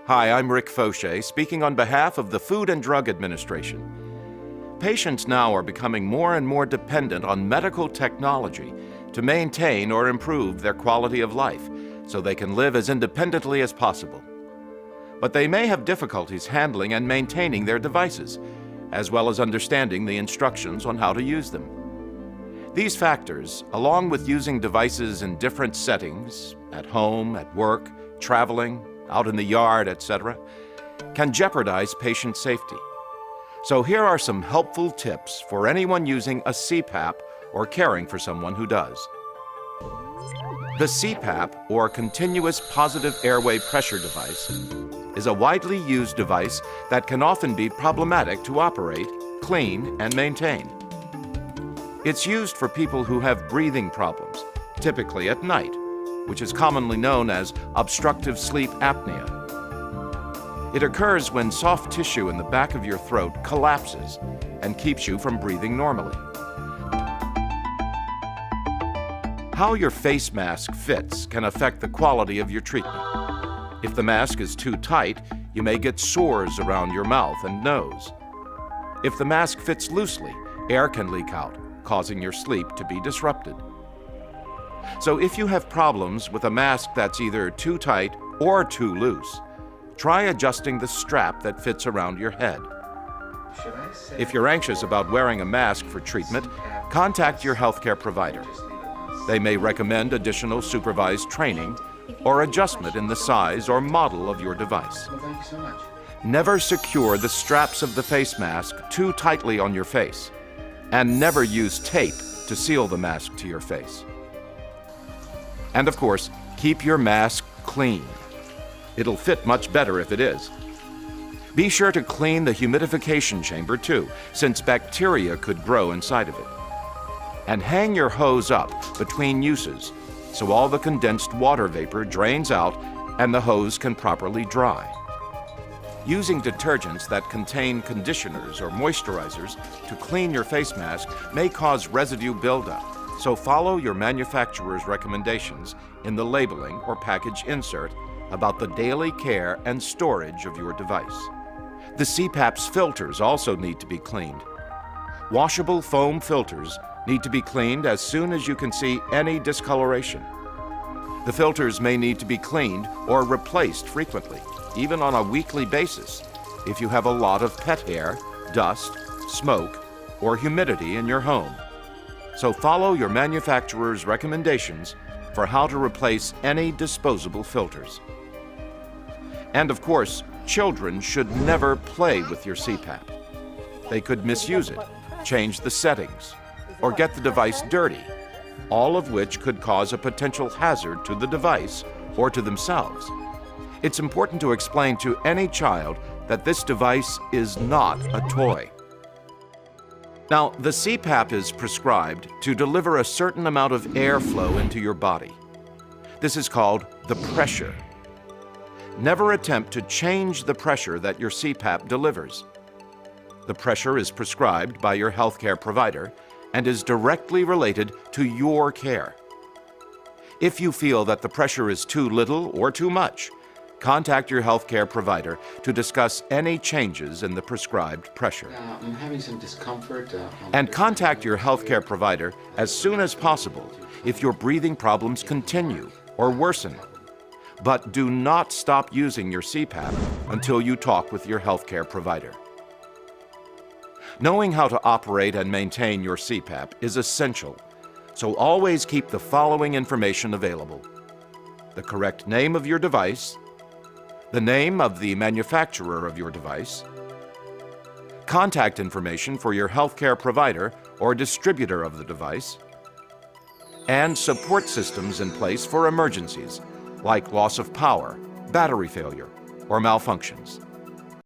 Hi, I'm Rick Fauché, speaking on behalf of the Food and Drug Administration. Patients now are becoming more and more dependent on medical technology to maintain or improve their quality of life so they can live as independently as possible. But they may have difficulties handling and maintaining their devices, as well as understanding the instructions on how to use them. These factors, along with using devices in different settings, at home, at work, traveling, out in the yard, etc., can jeopardize patient safety. So here are some helpful tips for anyone using a CPAP or caring for someone who does. The CPAP, or Continuous Positive Airway Pressure Device, is a widely used device that can often be problematic to operate, clean, and maintain. It's used for people who have breathing problems, typically at night, which is commonly known as obstructive sleep apnea. It occurs when soft tissue in the back of your throat collapses and keeps you from breathing normally. How your face mask fits can affect the quality of your treatment. If the mask is too tight, you may get sores around your mouth and nose. If the mask fits loosely, air can leak out, causing your sleep to be disrupted. So if you have problems with a mask that's either too tight or too loose, try adjusting the strap that fits around your head. If you're anxious about wearing a mask for treatment, contact your healthcare provider. They may recommend additional supervised training or adjustment in the size or model of your device. Never secure the straps of the face mask too tightly on your face, and never use tape to seal the mask to your face. And of course, keep your mask clean. It'll fit much better if it is. Be sure to clean the humidification chamber too, since bacteria could grow inside of it. And hang your hose up between uses so all the condensed water vapor drains out and the hose can properly dry. Using detergents that contain conditioners or moisturizers to clean your face mask may cause residue buildup. So follow your manufacturer's recommendations in the labeling or package insert about the daily care and storage of your device. The CPAP's filters also need to be cleaned. Washable foam filters need to be cleaned as soon as you can see any discoloration. The filters may need to be cleaned or replaced frequently, even on a weekly basis, if you have a lot of pet hair, dust, smoke, or humidity in your home. So follow your manufacturer's recommendations for how to replace any disposable filters. And of course, children should never play with your CPAP. They could misuse it, change the settings, or get the device dirty, all of which could cause a potential hazard to the device or to themselves. It's important to explain to any child that this device is not a toy. Now, the CPAP is prescribed to deliver a certain amount of airflow into your body. This is called the pressure. Never attempt to change the pressure that your CPAP delivers. The pressure is prescribed by your healthcare provider and is directly related to your care. If you feel that the pressure is too little or too much, contact your healthcare provider to discuss any changes in the prescribed pressure. I'm having some discomfort. And contact your healthcare provider as soon as possible if your breathing problems continue or worsen. But do not stop using your CPAP until you talk with your healthcare provider. Knowing how to operate and maintain your CPAP is essential, so always keep the following information available: the correct name of your device, the name of the manufacturer of your device, contact information for your healthcare provider or distributor of the device, and support systems in place for emergencies like loss of power, battery failure, or malfunctions.